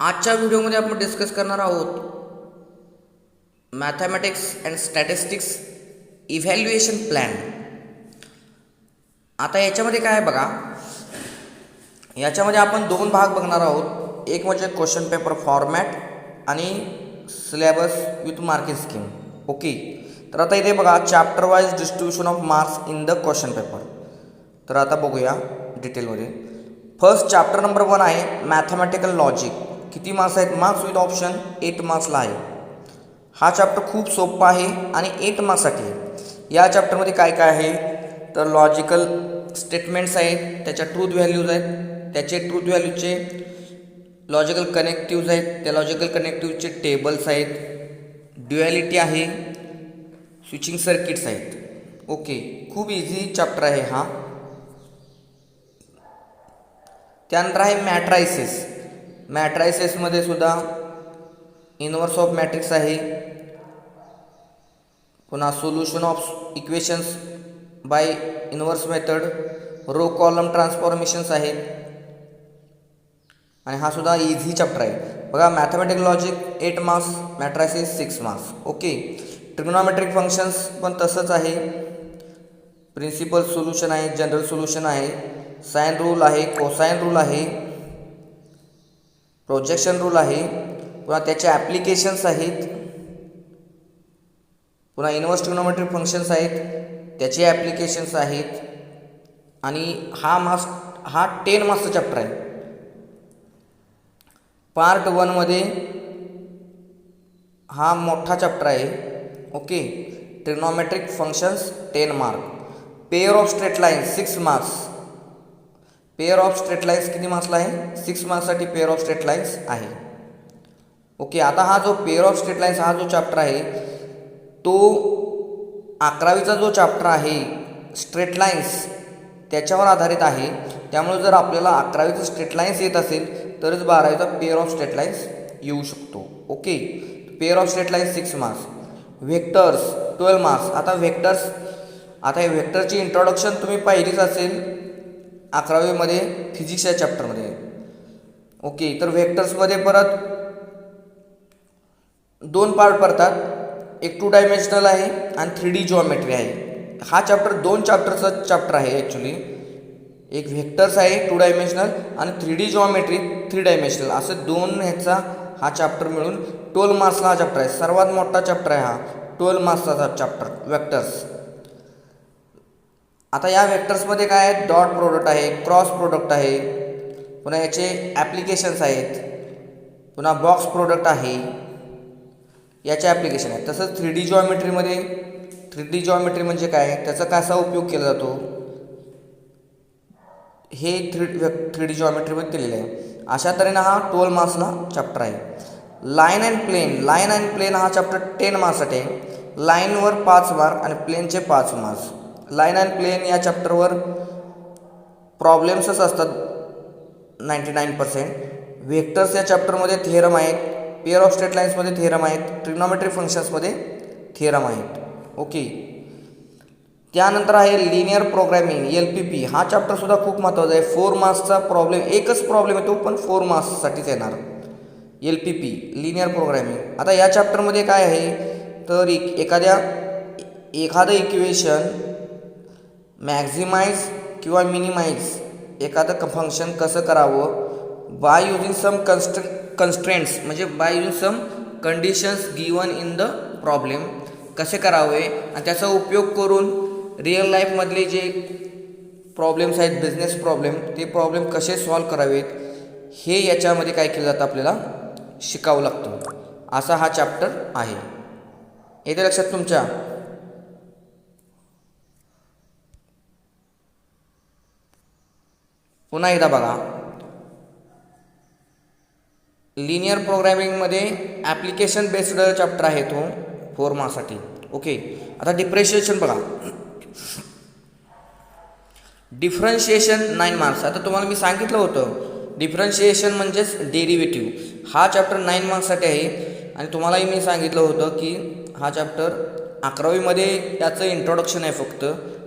आजच्या व्हिडिओमध्ये आपण डिस्कस करणार आहोत mathematics and statistics evaluation plan. आता याच्यामध्ये काय आहे बघा, याच्यामध्ये आपण दोन भाग बघणार आहोत. एक म्हणजे क्वेश्चन पेपर फॉर्मॅट आणि syllabus with marking scheme. Okay, तर आता इथे बघा chapter wise distribution of marks in the question paper. तर आता बघूया डिटेलमध्ये. फर्स्ट चॅप्टर नंबर 1 आहे मॅथमॅटिकल लॉजिक. किती मार्क्स आहेत? मार्क्स विथ ऑप्शन 8 मार्क्सला आहे. हा चॅप्टर खूप सोपा आहे आणि 8 मार्क्ससाठी आहे. या चॅप्टरमध्ये काय काय आहे तर लॉजिकल स्टेटमेंट्स आहेत, त्याच्या ट्रूथ व्हॅल्यूज आहेत, त्याचे ट्रूथ व्हॅल्यूचे लॉजिकल कनेक्टिव्ज आहेत, त्या लॉजिकल कनेक्टिव्हचे टेबल्स आहेत, ड्युॲलिटी आहे, स्विचिंग सर्किट्स आहेत. ओके, खूप इझी चॅप्टर आहे हा. त्यानंतर आहे मॅट्रायसिस. मॅट्रायसिसमध्ये सुद्धा इनवर्स ऑफ मॅट्रिक्स आहे, पुन्हा solution of equations by inverse method, row column transformations आहेत आणि हा सुद्धा इझी चॅप्टर आहे. बघा mathematical logic 8 marks, matrices 6 marks. Okay, trigonometric functions पण तसंच आहे. प्रिन्सिपल सोल्युशन आहे, जनरल सोल्युशन आहे, साइन रूल आहे, कोसाइन रूल आहे, प्रोजेक्शन रूल आहे, पुन्हा त्याचे ॲप्लिकेशन्स आहेत, पुन्हा इनवर्स ट्रिग्नोमेट्रिक फंक्शन्स आहेत, त्याचे ॲप्लिकेशन्स आहेत. आणि हा 10 मार्क्सचा चॅप्टर आहे. पार्ट 1मध्ये हा मोठा चॅप्टर आहे. Okay, trigonometric functions 10 mark. Pair of straight lines 6 marks. Pair of straight lines किती मार्क्सला आहे? 6 मार्क्ससाठी पेअर ऑफ स्ट्रेट लाईन्स आहे. ओके, आता हा जो पेअर ऑफ स्ट्रेट लाईन्स हा जो चॅप्टर आहे तो 11वीचा जो चॅप्टर आहे स्ट्रेट लाईन्स त्याच्यावर आधारित आहे. त्यामुळे जर आपल्याला 11वीचं स्ट्रेट लाईन्स येत असेल तरच 12वीचा पेअर ऑफ स्ट्रेट लाईन्स येऊ शकतो. Okay, pair of straight lines 6 marks. Vectors 12 marks. आता हे व्हेक्टरची इंट्रोडक्शन तुम्ही पाहिलीच असेल 11वीमध्ये फिजिक्स या चॅप्टरमध्ये. ओके, तर व्हेक्टर्समध्ये परत 2 पार्ट पडतात. एक 2 डायमेन्शनल आहे आणि 3D जॉमेट्री आहे. हा चॅप्टर 2 चॅप्टरचा चॅप्टर आहे ॲक्च्युली. एक व्हेक्टर्स आहे 2 डायमेन्शनल आणि 3D जॉमेट्री 3 डायमेन्शनल, असं 2 ह्याचा हा चॅप्टर मिळून 12 मार्क्सला हा चॅप्टर आहे. सर्वात मोठा चॅप्टर आहे हा, 12 मार्क्सचा चॅप्टर व्हेक्टर्स. आता या व्हेक्टर्समध्ये काय आहे? डॉट प्रोडक्ट आहे, क्रॉस प्रोडक्ट आहे, पुन्हा याचे ॲप्लिकेशन्स आहेत, पुन्हा बॉक्स प्रोडक्ट आहे, याचे ॲप्लिकेशन आहे. तसंच 3D जॉमेट्रीमध्ये 3D जॉमेट्री म्हणजे काय, त्याचा कसा उपयोग केला जातो हे 3D जॉमेट्रीमध्ये दिलेलं आहे. अशा तऱ्हेनं हा 12 मार्क्सला चॅप्टर आहे. लाईन अँड प्लेन हा चॅप्टर 10 मार्क्ससाठी आहे. लाईनवर 5 मार्क आणि प्लेनचे 5 मार्क्स. लाईन अँड प्लेन या चॅप्टरवर प्रॉब्लेम्सच असतात 99%. व्हेक्टर्स या चॅप्टरमध्ये थिअरम आहेत, पेअर ऑफ स्ट्रेट लाईन्समध्ये थिअरम आहेत, ट्रिग्नोमेट्रिक फंक्शन्समध्ये थिअरम आहेत. ओके, त्यानंतर आहे लिनियर प्रोग्रॅमिंग LPP. हा चॅप्टरसुद्धा खूप महत्त्वाचा आहे. 4 मार्क्सचा प्रॉब्लेम, एकच प्रॉब्लेम येतो पण 4 मार्क्ससाठीच येणार. LPP linear programming. आता या चॅप्टरमध्ये काय आहे तर एखादं इक्वेशन मॅक्झिमाइज किंवा मिनिमाइज एखादं फंक्शन कसं करावं बाय युजिंग सम कन्स्ट्रेंट्स, म्हणजे by using some conditions given in the problem कसे करावे आणि त्याचा उपयोग करून रिअल लाईफमधले जे प्रॉब्लेम्स आहेत, बिझनेस प्रॉब्लेम, ते प्रॉब्लेम कसे सॉल्व करावेत हे याच्यामध्ये काय केलं जातं, आपल्याला शिकावं लागतं. असा हा चॅप्टर आहे. येते लक्षात तुमच्या? पुन्हा एकदा बघा, लिनियर प्रोग्रॅमिंगमध्ये ॲप्लिकेशन बेस्ड चॅप्टर आहे तो 4 मार्क्ससाठी. ओके, आता डिफरन्शिएशन बघा. Differentiation 9 marks. आता तुम्हाला मी सांगितलं होतं डिफरन्शिएशन म्हणजेच डेरिव्हेटिव्ह. हा चॅप्टर 9 मार्क्ससाठी आहे आणि तुम्हालाही मी सांगितलं होतं की हा चॅप्टर 11वीमध्ये त्याचं इंट्रोडक्शन आहे फक्त,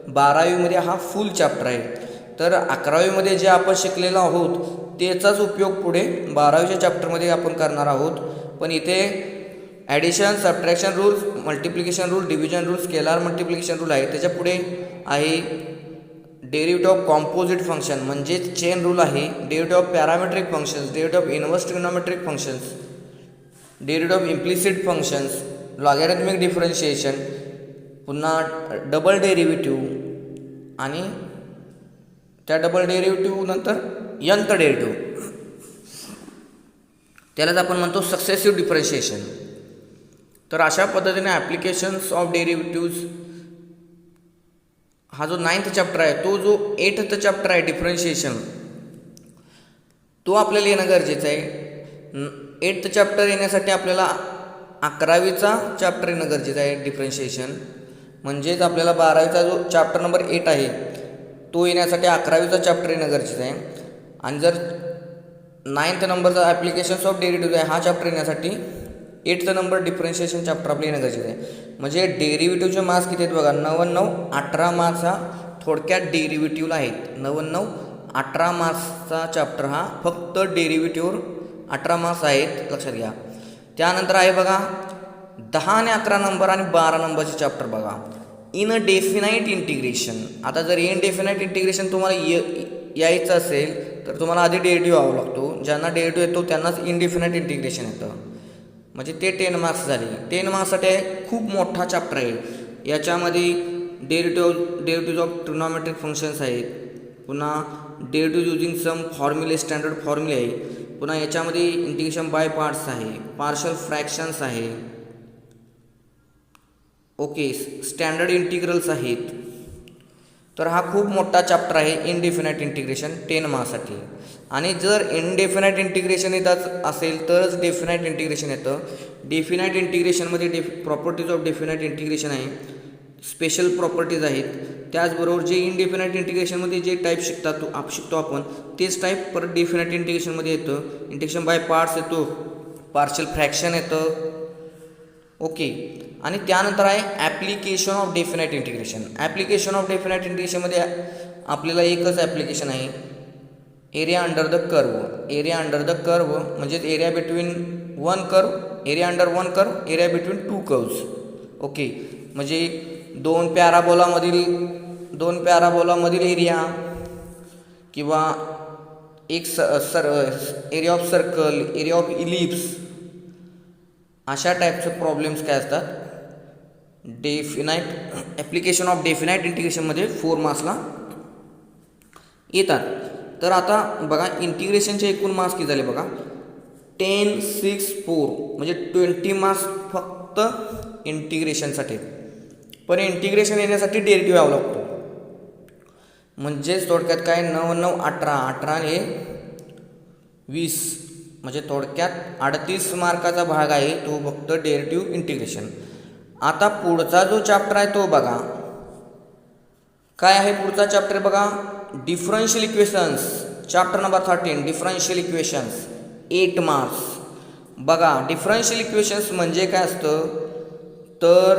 12वीमध्ये हा फुल चॅप्टर आहे. तर 11वीमध्ये जे आपण शिकलेलो आहोत त्याचाच उपयोग पुढे 12वीच्या चॅप्टरमध्ये आपण करणार आहोत. पण इथे addition, subtraction rules, multiplication rule, division rule, scalar multiplication rule आहे. त्याच्या पुढे आहे डेरिव्हेटिव्ह ऑफ कॉम्पोजिट फंक्शन म्हणजेच चेन रूल आहे. Derivative of parametric functions, derivative of inverse trigonometric functions, derivative of implicit functions, logarithmic differentiation, पुन्हा double derivative आणि त्या double derivative नंतर nth डेरिव्हेटिव्ह, त्यालाच आपण म्हणतो सक्सेसिव्ह डिफरन्शिएशन. तर अशा पद्धतीने ॲप्लिकेशन्स ऑफ डेरिव्हेटिव्ज हा जो 9th चॅप्टर आहे, तो जो 8th चॅप्टर आहे डिफरन्शिएशन, तो आपल्याला येणं गरजेचं आहे. 8th चॅप्टर येण्यासाठी आपल्याला 11वीचा चॅप्टर येणं गरजेचं आहे डिफरन्शिएशन. म्हणजेच आपल्याला 12वीचा जो चॅप्टर नंबर 8 आहे तो येण्यासाठी 11वीचा चॅप्टर येणं गरजेचं आहे. आणि जर 9th नंबरचा ॲप्लिकेशन्स ऑफ डेरिव्हेटिव्ह आहे हा चॅप्टर येण्यासाठी 8th नंबर डिफरन्शिएशन चॅप्टर आपलं येणं गरजेचं आहे. म्हणजे डेरिव्हेटिव्हचे मार्क्स किती आहेत बघा, 99, 18 मार्क्स हा थोडक्यात डेरिव्हेटिव्हला आहेत. 99, 18 मार्क्सचा चॅप्टर हा फक्त डेरिव्हेटिव्हवर 18 मार्क्स आहेत, लक्षात घ्या. त्यानंतर आहे बघा 10 आणि 11 नंबर आणि 12 नंबरचे चॅप्टर बघा, इन डेफिनाईट इंटिग्रेशन. आता जर इनडेफिनाईट इंटिग्रेशन तुम्हाला यायचं असेल तर तुम्हाला आधी डेरिव्हेटिव्ह व्हावं लागतो. ज्यांना डेरिव्हेटिव्ह येतो त्यांनाच इनडेफिनाईट इंटिग्रेशन येतं. म्हणजे ते 10 मार्क्स झाले. 10 मार्क्ससाठी खूप मोठा चॅप्टर आहे. याच्यामध्ये डेरिव्हेटिव्ह ऑफ ट्रिग्नोमेट्रिक फंक्शन्स आहेत, पुन्हा डेरिव्हेटिव्ह युजिंग सम फॉर्म्युले, स्टँडर्ड फॉर्म्युले आहे, पुन्हा याच्यामध्ये इंटिग्रेशन बाय पार्ट्स आहे, पार्शल फ्रॅक्शन्स आहे, ओके, स्टँडर्ड इंटिग्रल्स आहेत. तर हा खूप मोठा चॅप्टर आहे इनडेफिनाईट इंटिग्रेशन 10 मार्क्ससाठी. आणि जर इनडेफिनाईट इंटिग्रेशन येतच असेल तरच डेफिनाईट इंटिग्रेशन येतं. डेफिनाईट इंटिग्रेशनमध्ये प्रॉपर्टीज ऑफ डेफिनाईट इंटिग्रेशन आहे, स्पेशल प्रॉपर्टीज आहेत. त्याचबरोबर जे इनडेफिनाईट इंटिग्रेशनमध्ये जे टाईप शिकतो आपण तेच टाईप परत डेफिनाईट इंटिग्रेशनमध्ये येतं. इंटिग्रेशन बाय पार्ट्स येतो, पार्शल फ्रॅक्शन येतं, ओके. आणि त्यानंतर आहे application of definite integration. Application of definite इंटिग्रेशनमध्ये आपल्याला एकच ॲप्लिकेशन आहे, area under the curve. Area under the curve म्हणजेच area between one curve, area under one curve, area between two curves, okay. म्हणजे दोन पॅराबोलामधील एरिया किंवा एक area of circle, area of ellipse, अशा टाईपचे प्रॉब्लेम्स काय असतात ॲप्लिकेशन ऑफ डेफिनाईट इंटिग्रेशनमध्ये 4 मार्क्सला येतात. तर आता बघा इंटिग्रेशनचे एकूण मार्क्स किती झाले बघा, 10, 6, 4 म्हणजे 20 मार्क्स फक्त इंटिग्रेशनसाठी. पण इंटिग्रेशन येण्यासाठी डेरिव्हेटिव्ह यावं लागतो. म्हणजेच थोडक्यात काय 9, 9, 18, 18 हे 20 म्हणजे थोडक्यात 38 मार्काचा भाग आहे तो फक्त डेरिव्हेटिव्ह इंटिग्रेशन. आता पुढचा जो चॅप्टर आहे तो बघा काय आहे. पुढचा चॅप्टर बघा differential equations, chapter number 13 differential equations, 8 marks. बघा डिफरन्शियल इक्वेशन्स म्हणजे काय असतं तर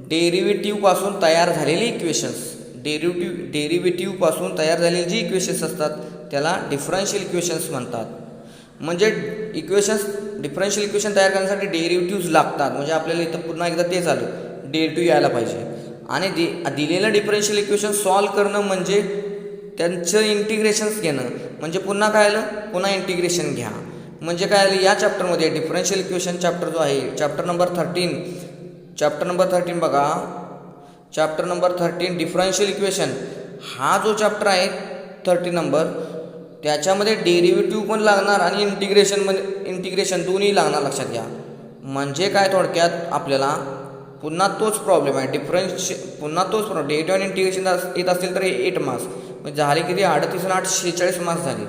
डेरिव्हेटिव्हपासून तयार झालेली इक्वेशन्स, डेरिव्हेटिव्हपासून तयार झालेली जी इक्वेशन्स असतात त्याला डिफरन्शियल इक्वेशन्स म्हणतात. म्हणजे डिफरन्शियल इक्वेशन तयार करण्यासाठी डेरिव्हेटिव्ह्ज लागतात. म्हणजे आपल्याला इथं पुन्हा एकदा तेच आलं, डेरिव्हेटिव्ह यायला पाहिजे. आणि दिलेलं डिफरन्शियल इक्वेशन सॉल्व करणं म्हणजे त्यांचं इंटिग्रेशन्स घेणं. म्हणजे पुन्हा काय आलं, पुन्हा इंटिग्रेशन घ्या. म्हणजे काय आलं या चॅप्टरमध्ये डिफरन्शियल इक्वेशन चॅप्टर जो आहे चॅप्टर नंबर 13 बघा, चॅप्टर नंबर 13 डिफरन्शियल इक्वेशन हा जो चॅप्टर आहे 30 नंबर, त्याच्यामध्ये डेरिव्हेटिव्ह पण लागणार आणि इंटिग्रेशन दोन्ही लागणार, लक्षात घ्या. म्हणजे काय थोडक्यात आपल्याला पुन्हा तोच प्रॉब्लेम आहे, डेरिव्हेटिव्ह आणि इंटिग्रेशन येत असेल तर 8 मार्क्स म्हणजे झाले किती 38 आणि 8 46 मार्क्स झाले.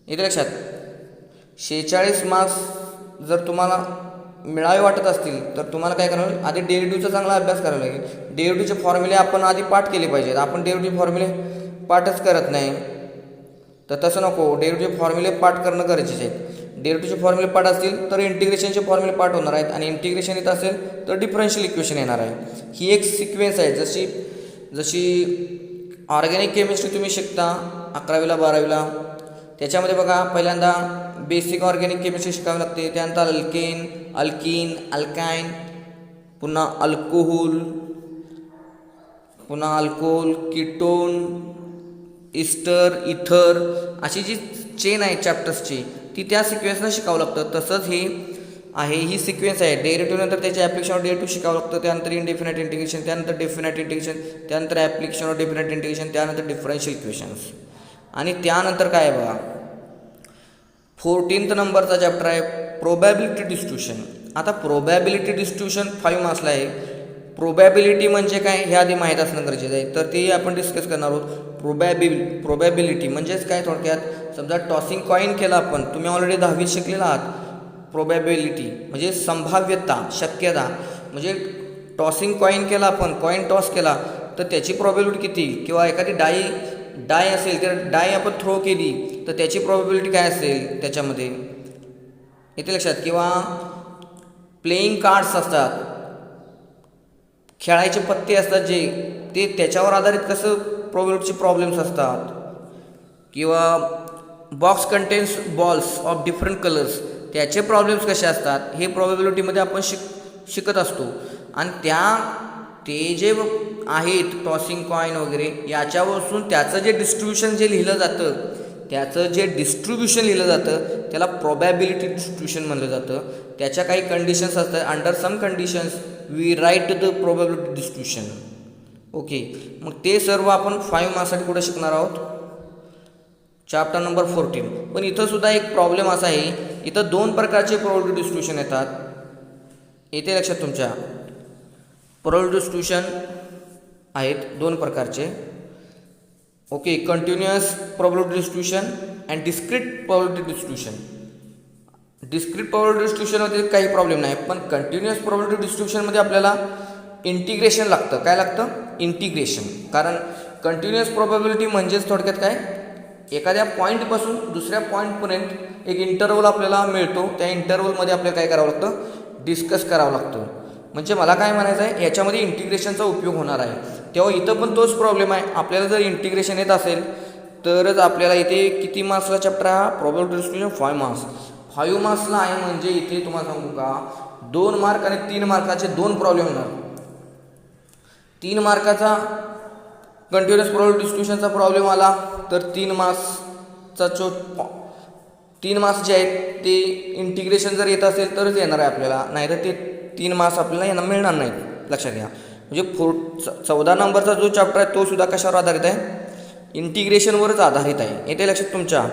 इथे लक्षात 46 मार्क्स जर तुम्हाला मिळावे वाटत असतील तर तुम्हाला काय करावं लागेल, आधी डेरिव्हेटिव्हचा चांगला अभ्यास करावा लागेल. डेरिव्हेटिव्हचे फॉर्म्युले आपण आधी पाठ केले पाहिजेत. आपण डेरिव्हेटिव्ह फॉर्म्युले पाठच करत नाही, तर तसं नको. डेरिव्हेटिव्ह फॉर्म्युले पाठ करणं गरजेचे आहेत. डेरिव्हेटिव्हचे फॉर्म्युले पाठ असतील तर इंटिग्रेशनचे फॉर्म्युले पाठ होणार आहेत, आणि इंटिग्रेशन येत असेल तर डिफरन्शियल इक्वेशन येणार आहे. ही एक सिक्वेन्स आहे. जशी ऑर्गॅनिक केमिस्ट्री तुम्ही शिकता 11वीला 12वीला. त्याच्यामध्ये बघा पहिल्यांदा बेसिक ऑर्गॅनिक केमिस्ट्री शिकावी लागते. त्यानंतर अल्केन, अल्कीन, अल्काइन, पुन्हा अल्कोहोल, पुन्हा अल्कोहोल, कीटोन, इस्टर, इथर, अशी जी चेन आहे चॅप्टर्सची ती त्या सिक्वेन्सनं शिकावं लागतं. तसंच हे आहे, ही सिक्वेन्स आहे. डेरिव्हेटिव्ह नंतर त्याच्या ॲप्लिकेशन ऑफ डेरिव्हेटिव्ह शिकावं लागतं. त्यानंतर इनडेफिनाइट इंटिग्रेशन, त्यानंतर डेफिनाइट इंटिग्रेशन, त्यानंतर ॲप्लिकेशन ऑफ डेफिनाइट इंटिग्रेशन, त्यानंतर डिफरन्शियल इक्वेशन्स. आणि त्यानंतर काय आहे बघा 14th नंबरचा चॅप्टर आहे प्रोबॅबिलिटी डिस्ट्रीब्युशन. आता प्रोबॅबिलिटी डिस्ट्रीब्युशन 5 मार्क्सला आहे. प्रोबॅबिलिटी म्हणजे काय हे आधी माहीत असणं गरजेचं आहे, तर ते आपण डिस्कस करणार आहोत. प्रोबॅबिलिटी म्हणजेच काय थोडक्यात, समजा टॉसिंग कॉईन केला आपण, तुम्ही ऑलरेडी 10वीत शिकलेला आहात. प्रोबॅबिलिटी म्हणजे संभाव्यता, शक्यता. म्हणजे टॉसिंग कॉईन केला आपण, कॉईन टॉस केला तर त्याची प्रोबॅबिलिटी किती, किंवा एखादी डाय असेल तर डाय आपण थ्रो केली तर त्याची प्रोबॅबिलिटी काय असेल त्याच्यामध्ये येते लक्षात. किंवा प्लेईंग कार्ड्स असतात, खेळायचे पत्ते असतात जे, ते त्याच्यावर आधारित कसं प्रोबॅबिलिटीचे प्रॉब्लेम्स असतात. किंवा box contains balls of different colours, त्याचे प्रॉब्लेम्स कसे असतात हे प्रोबॅबिलिटीमध्ये आपण शिकत असतो. आणि ते जे आहेत टॉसिंग कॉईन वगैरे याच्यापासून त्याचं जे डिस्ट्रीब्युशन लिहिलं जातं त्याला प्रोबॅबिलिटी डिस्ट्रीब्युशन म्हणलं जातं. त्याच्या काही कंडिशन्स असतात. Under some conditions we write the probability distribution. Okay, मग ते सर्व आपण 5 मार्क्ससाठी कुठे शिकणार आहोत, चॅप्टर नंबर 14. पण इथं सुद्धा एक प्रॉब्लेम असा आहे, इथं 2 प्रकारचे प्रोबॅबिलिटी डिस्ट्रीब्युशन येतात. येते लक्षात तुमच्या, प्रोबॅबिलिटी डिस्ट्रीब्युशन आहेत 2 प्रकारचे. Okay, continuous probability distribution and discrete probability distribution. Discrete probability डिस्ट्रीब्युशनमध्ये काही प्रॉब्लेम नाही, पण कंटिन्युअस प्रोबॅबिलिटी डिस्ट्रीब्युशनमध्ये आपल्याला इंटिग्रेशन लागतं. काय लागतं, इंटिग्रेशन. कारण कंटिन्युअस प्रोबॅबिलिटी म्हणजेच थोडक्यात काय, एखाद्या पॉईंटपासून दुसऱ्या पॉईंटपर्यंत एक इंटरवल आपल्याला मिळतो, त्या इंटरवलमध्ये आपल्याला काय करावं लागतं, डिस्कस करावं लागतं. म्हणजे मला काय म्हणायचं आहे, याच्यामध्ये इंटिग्रेशनचा उपयोग होणार आहे. तेव्हा इथं पण तोच प्रॉब्लेम आहे. आपल्याला जर इंटिग्रेशन येत असेल तरच आपल्याला इथे किती मार्क्सला चॅप्टर हा प्रोबॅबिलिटी डिस्ट्रीब्युशन 5 मार्क्स. 5 मार्क्सला आहे म्हणजे इथे तुम्हाला सांगू का 2 मार्क आणि 3 मार्काचे 2 प्रॉब्लेम होणार. 3 मार्काचा कंटिन्युअस प्रोबॅबिलिटी डिस्ट्रीब्युशनचा प्रॉब्लेम आला तर 3 मार्क्सचा 3 मार्क्स जे आहेत ते इंटिग्रेशन जर येत असेल तरच येणार आहे आपल्याला, नाहीतर ते 3 मार्क्स आपल्याला यांना मिळणार नाहीत. लक्षात घ्या. म्हणजे 14 नंबरचा जो चॅप्टर आहे तो सुद्धा कशावर आधारित आहे, इंटिग्रेशनवरच आधारित आहे. येते लक्षात तुमच्या.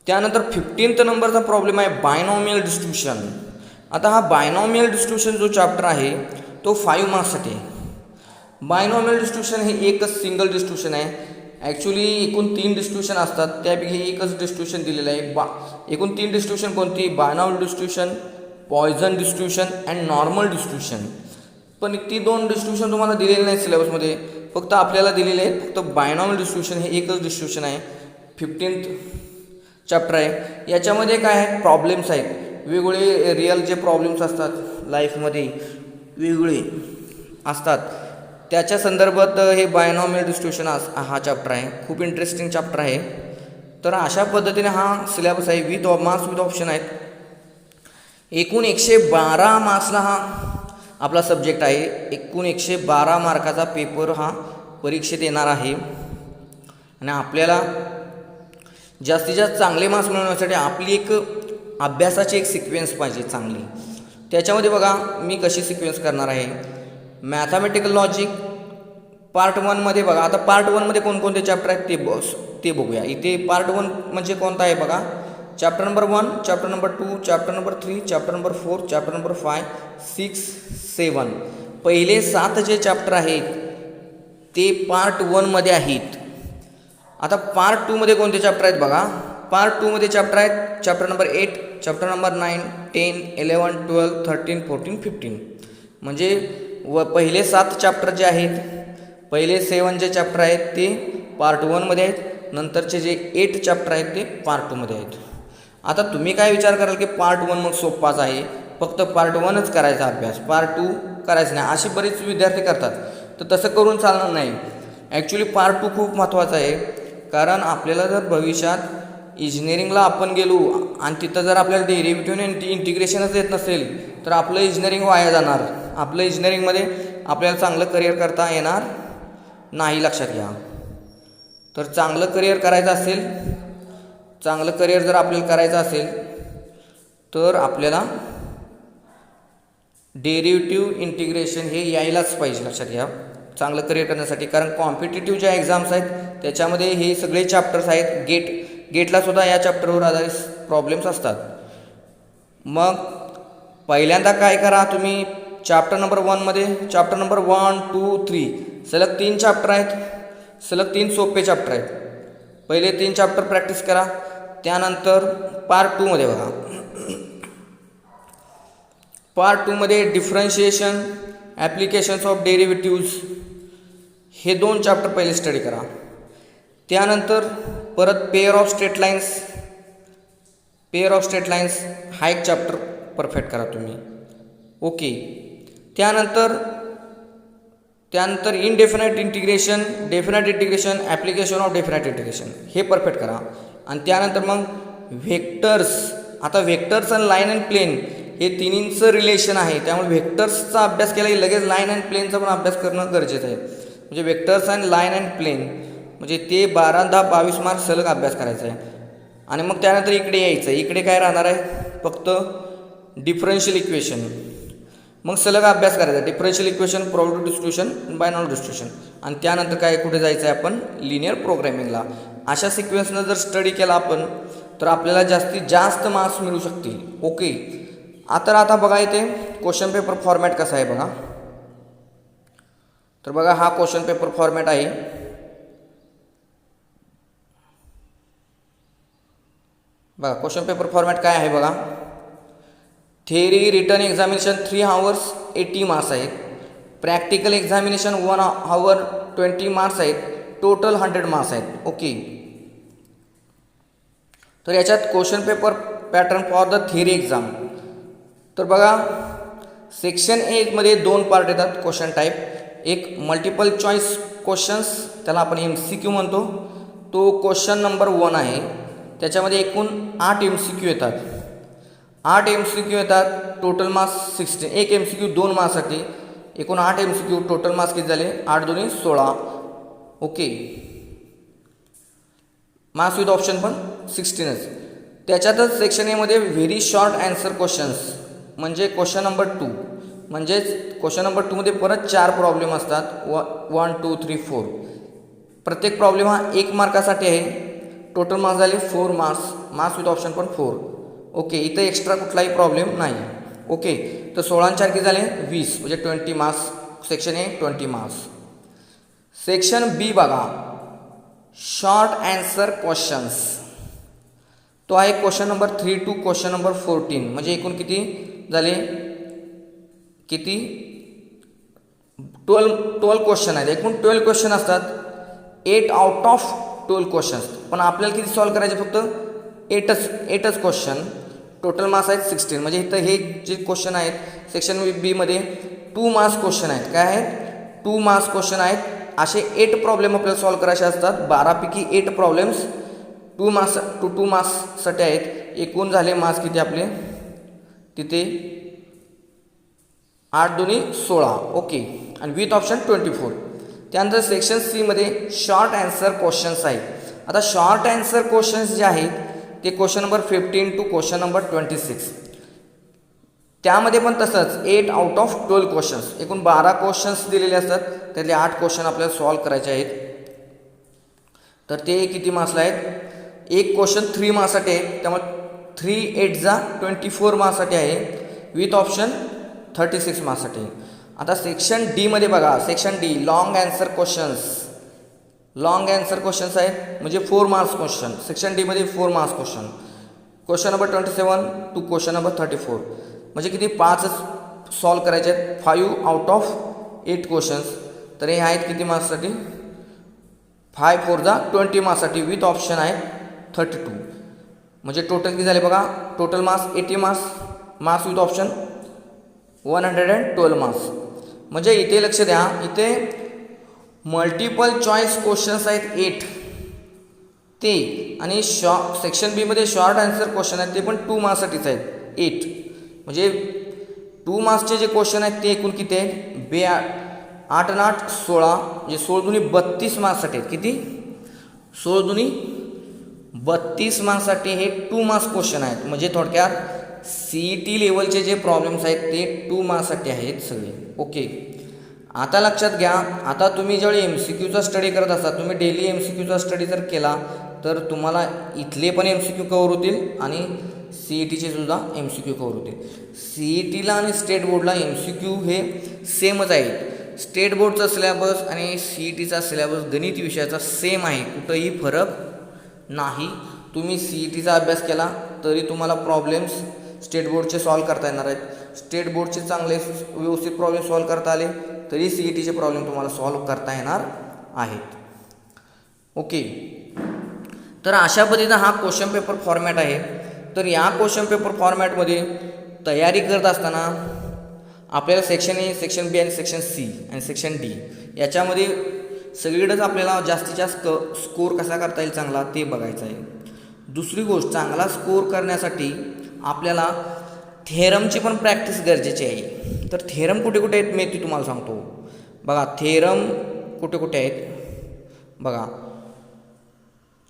त्यानंतर 15th नंबरचा प्रॉब्लेम आहे बायनॉमियल डिस्ट्रीब्युशन. आता हा बायनॉमियल डिस्ट्रीब्युशन जो चॅप्टर आहे तो 5 मार्क्ससाठी आहे. बायनॉमियल डिस्ट्रीब्युशन हे एकच सिंगल डिस्ट्रीब्युशन आहे. ॲक्च्युली एकूण 3 डिस्ट्रीब्युशन असतात, त्यापैकी एकच डिस्ट्रीब्युशन दिलेलं आहे. एकूण 3 डिस्ट्रीब्युशन कोणती, binomial distribution, poison distribution and normal distribution. पण ती 2 डिस्ट्रीब्युशन तुम्हाला दिलेली नाही सिलेबसमध्ये, फक्त आपल्याला दिलेले आहेत. फक्त बायनॉमियल डिस्ट्रीब्युशन हे एकच डिस्ट्रीब्युशन आहे. 15th चॅप्टर आहे. याच्यामध्ये काय आहे, प्रॉब्लेम्स आहेत वेगवेगळे. रिअल जे प्रॉब्लेम्स असतात लाईफमध्ये वेगळे असतात त्याच्या संदर्भात हे बायनॉमियल डिस्ट्रीब्युशन हा चॅप्टर आहे. खूप इंटरेस्टिंग चॅप्टर आहे. तर अशा पद्धतीने हा सिलेबस आहे. विथ मार्क्स विथ ऑप्शन आहेत. एकूण 112 मार्क्सला हा आपला सब्जेक्ट आहे. एकूण 112 मार्काचा पेपर हा परीक्षेत येणार आहे. आणि आपल्याला जास्तीत जास्त चांगले मार्क्स मिळवण्यासाठी आपली एक अभ्यासाची एक सिक्वेन्स पाहिजे चांगली. त्याच्यामध्ये बघा मी कशी सिक्वेन्स करणार आहे. मॅथमॅटिकल लॉजिक पार्ट 1मध्ये बघा. आता पार्ट 1मध्ये कोणकोणते चॅप्टर आहेत ते बघूया. इथे पार्ट 1 म्हणजे कोणता आहे बघा, chapter number 1, chapter number 2, chapter number 3, chapter number 4, chapter number 5, 6, 7. पहिले 7 जे चॅप्टर आहेत ते पार्ट 1मध्ये आहेत. आता पार्ट 2मध्ये कोणते चॅप्टर आहेत बघा. पार्ट 2मध्ये चॅप्टर आहेत चॅप्टर नंबर 8, चॅप्टर नंबर 9, 10, 11, 12, 13, 14, 15. म्हणजे पहिले 7 चॅप्टर जे आहेत, पहिले 7 जे चॅप्टर आहेत ते पार्ट 1मध्ये आहेत. नंतरचे जे 8 चॅप्टर आहेत ते पार्ट 2मध्ये आहेत. आता तुम्ही काय विचार कराल की पार्ट 1 मग सोप्पाच आहे, फक्त पार्ट 1च करायचा अभ्यास, पार्ट 2 करायचं नाही, अशी बरेच विद्यार्थी करतात. तर तसं करून चालणार नाही. ॲक्च्युली पार्ट 2 खूप महत्त्वाचा आहे, कारण आपल्याला जर भविष्यात इंजिनिअरिंगला आपण गेलो आणि तिथं जर आपल्याला डेरिव्हेटिव्ह आणि इंटिग्रेशनच येत नसेल तर आपलं इंजिनिअरिंग वाया जाणार. आपलं इंजिनिअरिंगमध्ये आपल्याला चांगलं करिअर करता येणार नाही, लक्षात घ्या. तर चांगलं करिअर करायचं असेल, चांगलं करिअर जर आपल्याला करायचं असेल तर आपल्याला डेरिव्हेटिव्ह इंटिग्रेशन हे यायलाच पाहिजे, लक्षात घ्या, चांगलं करिअर करण्यासाठी. कारण कॉम्पिटिटिव्ह ज्या एक्झाम्स आहेत त्याच्यामध्ये हे सगळे चॅप्टर्स आहेत. गेटलासुद्धा या चॅप्टरवर आधारित प्रॉब्लेम्स असतात. मग पहिल्यांदा काय करा, तुम्ही चॅप्टर नंबर 1मध्ये चॅप्टर नंबर 1, 2, 3 सलग 3 चॅप्टर आहेत, सलग 3 सोपे चॅप्टर आहेत. पहिले 3 चॅप्टर प्रॅक्टिस करा. त्यानंतर पार्ट 2मध्ये बघा, पार्ट 2मध्ये डिफरन्शिएशन, ॲप्लिकेशन्स ऑफ डेरिव्हेटिव्ज हे 2 चॅप्टर पहिले स्टडी करा. त्यानंतर परत पेअर ऑफ स्ट्रेट लाईन्स हा एक चॅप्टर परफेक्ट करा तुम्ही. ओके. त्यानंतर इनडेफिनाईट integration, definite integration, application of definite integration हे परफेक्ट करा. आणि त्यानंतर मग व्हेक्टर्स. आता व्हेक्टर्स आणि लाईन अँड प्लेन हे तिन्हींचं रिलेशन आहे, त्यामुळे व्हेक्टर्सचा अभ्यास केला की लगेच लाईन अँड प्लेनचा पण अभ्यास करणं गरजेचं आहे. म्हणजे व्हेक्टर्स आणि लाईन अँड प्लेन म्हणजे ते 12, 10, 22 मार्क्स सलग अभ्यास करायचा आहे. आणि मग त्यानंतर इकडे यायचं. इकडे काय राहणार आहे, फक्त डिफरन्शियल इक्वेशन. मग सलग अभ्यास करायचा, differential equation, probability distribution, binomial distribution. आणि त्यानंतर काय कुठे जायचं आहे आपण, लिनियर प्रोग्रॅमिंगला. अशा सिक्वेन्सनं जर स्टडी केला आपण तर आपल्याला जास्तीत जास्त मार्क्स मिळू शकतील. ओके. आता बघा इथे क्वेश्चन पेपर फॉर्मॅट कसा आहे बघा. तर बघा हा क्वेश्चन पेपर फॉर्मॅट आहे. बघा क्वेश्चन पेपर फॉर्मॅट काय आहे बघा. Theory written examination 3 hours 80 marks आहेत. प्रॅक्टिकल एक्झामिनेशन 1 hour 20 मार्क्स आहेत. टोटल 100 मार्क्स आहेत. ओके. तर याच्यात question paper pattern for the theory exam. तर बघा सेक्शन 1 मध्ये 2 पार्ट येतात क्वेश्चन टाईप. एक मल्टिपल चॉईस क्वेश्चन्स, त्याला आपण MCQ म्हणतो, तो क्वेश्चन नंबर 1 आहे. त्याच्यामध्ये एकूण 8 MCQ येतात. 8 MCQ येतात. Total marks 16. एक MCQ 2 मार्क्ससाठी. एकूण 8 MCQ. टोटल मार्क्स किती झाले, 8 2 16. ओके. मार्क्स विथ ऑप्शन पण 16च. त्याच्यातच सेक्शन एमध्ये व्हेरी शॉर्ट आन्सर क्वेश्चन्स म्हणजे क्वेश्चन नंबर 2. म्हणजेच क्वेश्चन नंबर 2 मध्ये परत 4 प्रॉब्लेम असतात. 1, 2, 3, 4. प्रत्येक प्रॉब्लेम हा 1 मार्कासाठी आहे. टोटल मार्क्स झाले 4 मार्क्स. मार्क्स विथ ऑप्शन पण 4. ओके. इथं एक्स्ट्रा कुठलाही प्रॉब्लेम नाही. ओके. तर 16 4 किती झाले 20 म्हणजे 20 marks. Section A 20 marks. Section B बघा, शॉर्ट आन्सर क्वेश्चन्स. तो आहे question number 3 to question number 14. म्हणजे एकूण किती झाले, किती 12 क्वेश्चन आहेत. एकूण 12 क्वेश्चन असतात. 8 out of 12 क्वेश्चन्स. पण आपल्याला किती सॉल्व करायचे, फक्त 8च क्वेश्चन. टोटल मार्क्स आहेत 16. म्हणजे इथं हे जे क्वेश्चन आहेत सेक्शन बी मध्ये 2 मार्क्स क्वेश्चन आहेत. काय आहेत, 2 मार्क्स क्वेश्चन आहेत. असे 8 प्रॉब्लेम आपल्याला सॉल्व करायचे असतात. 12पैकी 8 प्रॉब्लेम्स 2 मार्क्ससाठी आहेत. एकूण झाले मार्क्स किती आपले तिथे 8 2 16. ओके. आणि विथ ऑप्शन 24. त्यानंतर सेक्शन सी मध्ये शॉर्ट आन्सर क्वेश्चन्स आहेत. आता शॉर्ट आन्सर क्वेश्चन्स जे आहेत ते question number 15 to question number 26. त्यामध्ये पण तसंच 8 out of 12 क्वेश्चन्स. एकूण 12 क्वेश्चन्स दिलेले असतात. त्यातले 8 क्वेश्चन आपल्याला सॉल्व करायचे आहेत. तर ते किती मार्क्सला आहेत, एक क्वेश्चन 3 मार्क्ससाठी आहे. त्यामुळे 3 8 जा 24 मार्क्ससाठी आहे. With option 36 मार्क्ससाठी. आता सेक्शन डी मध्ये बघा, section D long answer questions. Long answer questions आहेत म्हणजे 4 मार्क्स क्वेश्चन. सेक्शन डी मध्ये 4 marks question. Question number 27 to question number 34. म्हणजे किती 5च सॉल्व करायचे आहेत. 5 out of 8 क्वेश्चन्स. तर हे आहेत किती मार्क्ससाठी, 5 4 जा 20 मार्क्ससाठी. विथ ऑप्शन आहे 32. म्हणजे टोटल किती झाले बघा, total marks 80 marks. Marks with option 112 marks. म्हणजे इथे लक्ष द्या, इथे मल्टिपल चॉईस क्वेश्चन्स आहेत 8 ते, आणि सेक्शन बीमध्ये शॉर्ट आन्सर क्वेश्चन आहेत ते पण 2 मार्क्ससाठीच आहेत 8. म्हणजे 2 मार्क्सचे जे क्वेश्चन आहेत ते एकूण किती आहेत 8 आणि 8 16, म्हणजे 16 दुनी 32 मार्क्ससाठी आहेत. किती 16 दुनी 32 मार्क्ससाठी हे 2 मार्क्स क्वेश्चन आहेत. म्हणजे थोडक्यात CET लेवलचे जे प्रॉब्लेम्स आहेत ते 2 मार्क्ससाठी आहेत सगळे. ओके, आता लक्षात घ्या, आता तुम्ही ज्यावेळी MCQचा स्टडी करत असता, तुम्ही डेली MCQचा स्टडी जर केला तर तुम्हाला इथले पण MCQ कव्हर होतील आणि CETचे सुद्धा MCQ कव्हर होतील. CETला आणि स्टेट बोर्डला MCQ हे सेमच आहे. स्टेट बोर्डचा सिलेबस आणि CETचा सिलेबस गणित विषयाचा सेम आहे, कुठंही फरक नाही. तुम्ही CETचा अभ्यास केला तरी तुम्हाला प्रॉब्लेम्स स्टेट बोर्डचे सॉल्व करता येणार आहेत. स्टेट बोर्डचे चांगले व्यवस्थित प्रॉब्लेम सॉल्व करता आले तरी CETचे प्रॉब्लेम तुम्हाला सॉल्व करता येणार आहेत. ओके, तर अशा पद्धतीनं हा क्वेश्चन पेपर फॉर्मॅट आहे. तर या क्वेश्चन पेपर फॉर्मॅटमध्ये तयारी करत असताना आपल्याला सेक्शन ए, सेक्शन बी आणि सेक्शन सी आणि सेक्शन डी याच्यामध्ये सगळीकडेच आपल्याला जास्तीत जास्त स्कोर कसा करता येईल चांगला ते बघायचं आहे. दुसरी गोष्ट, चांगला स्कोर करण्यासाठी आपल्याला थेरमची पण प्रॅक्टिस गरजेची आहे. तर थेरम कुठे कुठे आहेत मी ती तुम्हाला सांगतो. बघा थेरम कुठे कुठे आहेत बघा.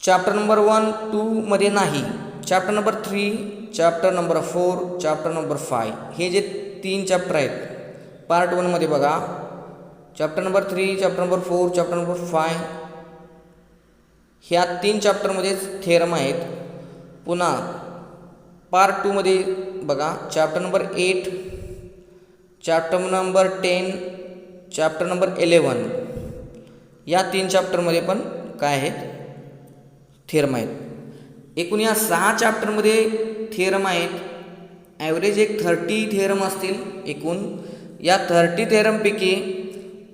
चॅप्टर नंबर 1, 2 मध्ये नाही, chapter number 3, chapter number 4, chapter number 5 हे जे 3 चॅप्टर आहेत पार्ट 1 मध्ये बघा. Chapter number 3, chapter number 4, chapter number 5 ह्या 3 चॅप्टरमध्येच थेरम आहेत. पुन्हा पार्ट 2 मध्ये बघा chapter number 8, chapter number 10, chapter number 11 या 3 चॅप्टरमध्ये पण काय आहेत थेरम आहेत. एकूण या 6 चॅप्टरमध्ये थेरम आहेत. ॲव्हरेज एक 30 थेरम असतील एकूण. या 30 थेरमपैकी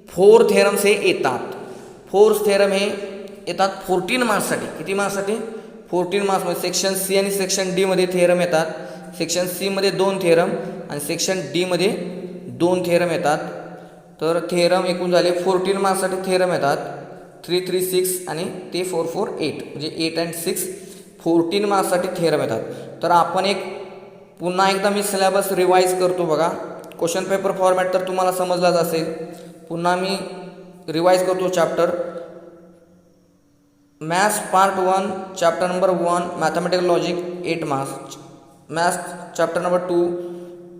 4 थेरम्स हे येतात. 4 थेरम हे येतात 14 मार्क्ससाठी. किती मार्क्ससाठी 14 मार्क्समध्ये. सेक्शन सी आणि सेक्शन डीमध्ये थेरम येतात. सेक्शन सीमध्ये 2 थेरम आणि सेक्शन डीमध्ये 2 थेरम येतात. तर थेरम एकूण झाले 14 मार्क्ससाठी थेरम येतात. 3, 3, 6 आणि ते 4, 4, 8 म्हणजे 8 and 6 14 मार्क्ससाठी थेरम येतात. तर आपण एक पुन्हा एकदा मी सिलेबस रिवाईज करतो बघा. क्वेश्चन पेपर फॉर्मॅट तर तुम्हाला समजलाच असेल. पुन्हा मी रिवाईज करतो. Chapter maths part 1 chapter number 1 mathematical logic 8 marks. Maths chapter number 2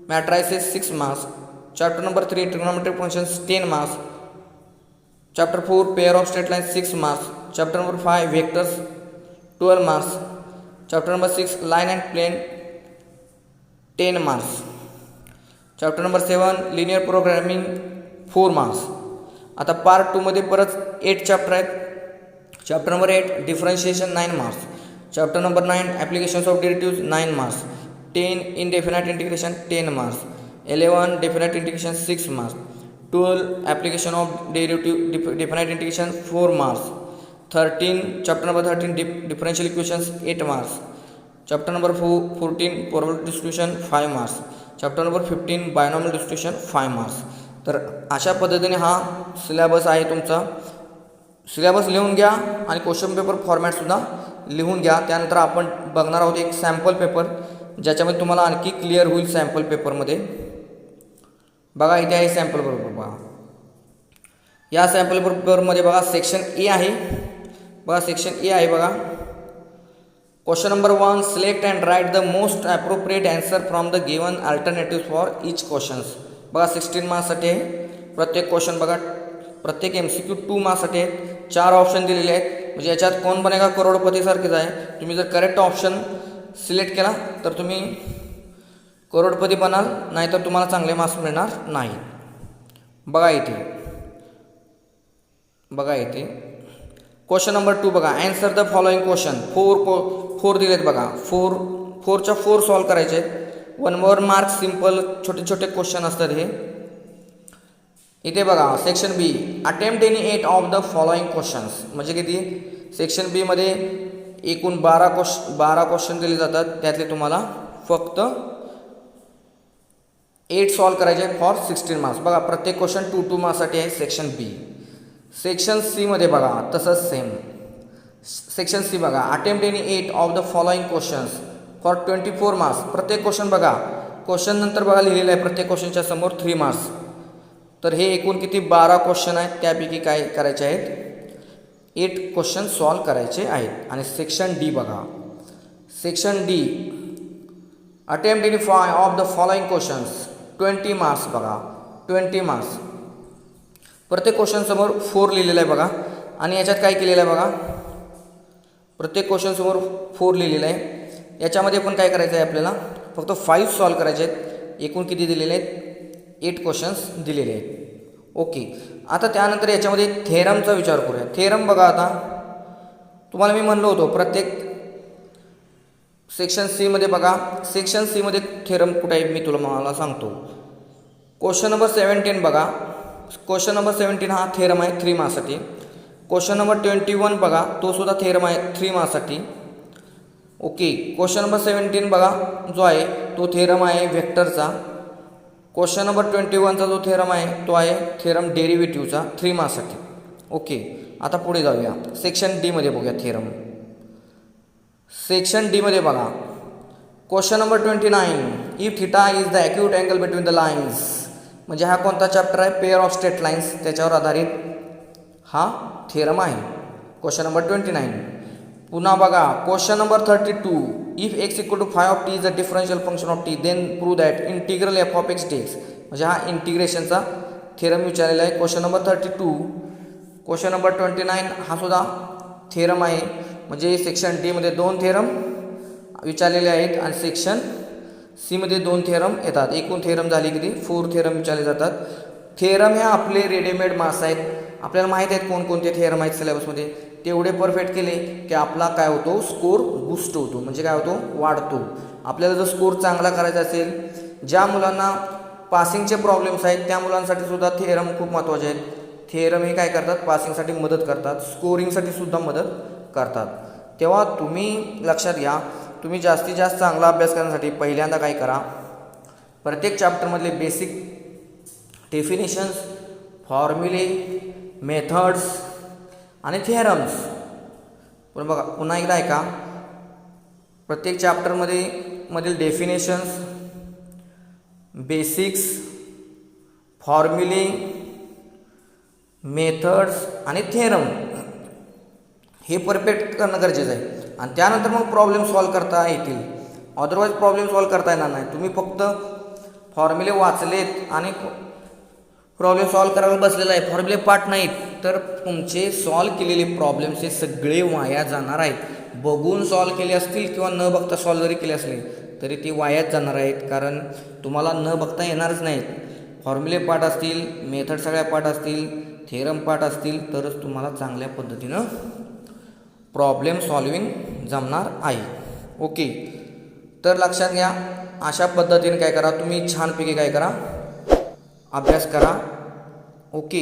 matrices 6 marks. Chapter number 3 trigonometric functions 10 marks. Chapter 4 pair of straight line 6 marks. Chapter number 5 vectors 12 marks. Chapter number 6 line and plane 10 marks. Chapter number 7 linear programming 4 marks. आता part 2 मध्ये परत 8 chapter आहेत. Chapter number 8 differentiation 9 marks. Chapter number 9 applications of derivatives 9 marks. 10 indefinite integration 10 marks. 11 definite integration 6 marks. 12 application of derivative definite integration 4 marks. 13 chapter number 13 differential equations 8 marks. Chapter number 14 probability distribution 5 marks. Chapter number 15 binomial distribution 5 marks. तर अशा पद्धतीने हा syllabus आहे तुमचा. Syllabus लिहून घ्या आणि question paper फॉर्मॅटसुद्धा लिहून घ्या. त्यानंतर आपण बघणार आहोत एक सॅम्पल पेपर ज्याच्यामध्ये तुम्हाला आणखी क्लिअर होईल सॅम्पल पेपरमध्ये. बघा इथे आहे सॅम्पल पेपर बघा. या सॅम्पल पेपरमध्ये बघा सेक्शन ए आहे बघा. सेक्शन ए आहे बघा. Question number 1 select and write the most appropriate answer from the given alternative for each questions. बघा 16 मार्क्ससाठी आहे प्रत्येक क्वेश्चन. बघा प्रत्येक MCQ 2 मार्क्ससाठी आहेत. 4 ऑप्शन दिलेले आहेत. म्हणजे याच्यात कोण बनेगा करोडपतीसारखेच आहे. तुम्ही जर करेक्ट ऑप्शन सिलेक्ट केला तर तुम्ही करोडपती बनाल, नाहीतर तुम्हाला चांगले मार्क्स मिळणार नाही. बघा इथे बघा इथे क्वेश्चन नंबर 2 बघा. Answer the following question. 4 दिलेत बघा. 4च्या 4 सॉल्व करायचे आहेत. 1 मार्क सिम्पल छोटे छोटे क्वेश्चन असतात हे. इथे बघा section B attempt any 8 of the following questions. म्हणजे किती सेक्शन बी मध्ये एकूण 12 क्वेश्चन दिले जातात. त्यातले तुम्हाला फक्त 8 सॉल्व करायचे आहेत फॉर 16 मार्क्स. बघा प्रत्येक क्वेश्चन 2 मार्क्ससाठी आहे सेक्शन बी. सेक्शन सीमध्ये बघा तसंच सेम. सेक्शन सी बघा, attempt any 8 of the following questions for 24 marks. प्रत्येक क्वेश्चन बघा, क्वेश्चन नंतर बघा लिहिलेलं आहे प्रत्येक क्वेश्चनच्या समोर 3 मार्क्स. तर हे एकूण किती 12 क्वेश्चन आहेत, त्यापैकी काय करायचे आहेत 8 क्वेश्चन सॉल्व करायचे आहेत. आणि सेक्शन डी बघा, section D attempt any 5 of the following questions 20 marks बघा 20 मार्क्स. प्रत्येक क्वेश्चन समोर 4 लिहिलेलं आहे बघा. आणि याच्यात काय केलेलं आहे बघा, प्रत्येक क्वेश्चन समोर 4 लिहिलेलं आहे. याच्यामध्ये पण काय करायचं आहे आपल्याला, फक्त 5 सॉल्व करायचे आहेत. एकूण किती दिलेले आहेत 8 क्वेश्चन्स दिलेले आहेत. ओके, आता त्यानंतर याच्यामध्ये थेरमचा विचार करूया. थेरम बघा, आता तुम्हाला मी म्हणलो होतो प्रत्येक सेक्शन सीमध्ये बघा, सेक्शन सीमध्ये थेरम कुठे आहे मी मला सांगतो. क्वेश्चन नंबर 17 बघा, क्वेश्चन नंबर 17 हा थेरम आहे 3 मार्क्ससाठी. क्वेश्चन नंबर 21 बघा, तो सुद्धा थेरम आहे 3 मार्क्ससाठी. ओके, क्वेश्चन नंबर 17 बघा जो आहे तो थेरम आहे वेक्टरचा. क्वेश्चन नंबर 21चा जो थेरम आहे तो आहे थेरम डेरिव्हेटिव्हचा 3 मार्क्ससाठी. ओके, आता पुढे जाऊया. सेक्शन डीमध्ये बघूया थेरम. सेक्शन डीमध्ये बघा, question number 29 if theta is the acute angle between the lines. म्हणजे हा कोणता चॅप्टर आहे, पेअर ऑफ स्ट्रेट लाईन्स, त्याच्यावर आधारित हा थेरम आहे. Question number 29. पुन्हा बघा question number 32 if x equal to 5 of T is a differential function of T then prove that integral F of X dx. म्हणजे हा इंटिग्रेशनचा थेरम विचारलेला आहे. Question number 32. क्वेश्चन नंबर 29 हा सुद्धा थेरम आहे. म्हणजे सेक्शन डीमध्ये 2 थेरम विचारलेले आहेत आणि सेक्शन सीमध्ये 2 थेरम येतात. एकूण थेरम झाली किती 4 थेरम विचारले जातात. थेरम हे आपले रेडीमेड मार्क्स आहेत. आपल्याला माहीत आहेत कोणकोणते थेरम आहेत सिलेबसमध्ये. तेवढे परफेक्ट केले की आपला काय होतो स्कोर बूस्ट होतो, म्हणजे काय होतो वाढतो. आपल्याला जर स्कोर चांगला करायचा असेल, ज्या मुलांना पासिंगचे प्रॉब्लेम्स आहेत त्या मुलांसाठी सुद्धा थेरम खूप महत्त्वाचे आहेत. थेरम हे काय करतात पासिंगसाठी मदत करतात, स्कोरिंगसाठी सुद्धा मदत करतात. तेव्हा तुम्ही लक्षात घ्या, तुम्ही जास्तीत जास्त चांगला अभ्यास करण्यासाठी पहिल्यांदा काय करा, प्रत्येक चॅप्टरमधले बेसिक डेफिनेशन्स, फॉर्म्युले, मेथड्स आणि थेरम्स. पण बघा पुन्हा एकदा आहे का, प्रत्येक चॅप्टरमध्ये मधील डेफिनेशन्स, बेसिक्स, फॉर्म्युले, मेथड्स आणि थेरम हे परफेक्ट करणं गरजेचं आहे. आणि त्यानंतर मग प्रॉब्लेम सॉल्व करता येतील. अदरवाईज प्रॉब्लेम सॉल्व करता येणार नाही. तुम्ही फक्त फॉर्म्युले वाचलेत आणि प्रॉब्लेम सॉल्व करायला बसलेला आहे, फॉर्म्युले पाठ नाहीत, तर तुमचे सॉल्व केलेले प्रॉब्लेम्स हे सगळे वाया जाणार आहेत. बघून सॉल्व केले असतील किंवा न बघता सॉल्व जरी केले असले तरी ते वायाच जाणार आहेत, कारण तुम्हाला न बघता येणारच नाहीत. फॉर्म्युले पाठ असतील, मेथड सगळ्या पाठ असतील, थेरम पाठ असतील तरच तुम्हाला चांगल्या पद्धतीनं प्रॉब्लेम सॉल्विंग जमणार आहे. ओके, तर लक्षात घ्या, अशा पद्धतीने काय करा, तुम्ही छानपैकी काय करा अभ्यास करा. ओके.